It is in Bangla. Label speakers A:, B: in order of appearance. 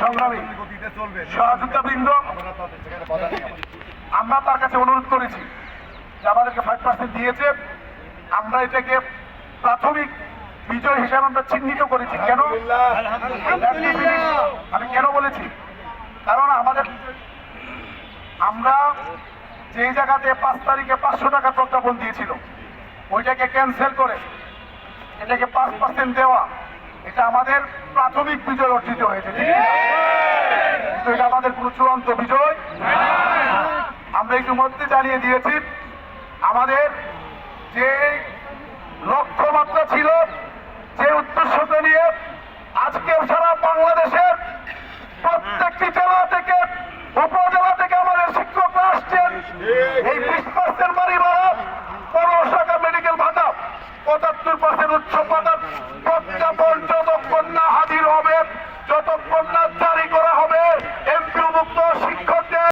A: সংগ্রামী সহযোদ্ধাবৃন্দ, আমরা তার কাছে অনুরোধ করেছি যে আমাদেরকে 5% দিয়েছে, আমরা এটাকে প্রাথমিক বিজয় হিসেবে আমরা চিহ্নিত করেছি। কেন আমি কেন বলেছি? কারণ আমরা যে জায়গাতে 5 তারিখে 500 টাকা প্রজ্ঞাপন দিয়েছিল ওইটাকে ক্যান্সেল করে এটাকে 5% দেওয়া, এটা আমাদের প্রাথমিক বিজয় অর্জিত হয়েছে। কিন্তু এটা আমাদের কোনো চূড়ান্ত বিজয়। আমরা ইতিমধ্যে জানিয়ে দিয়েছি আমাদের যে লক্ষ্যমাত্রা ছিল, যে উদ্দেশ্যকে নিয়ে আজকে সারা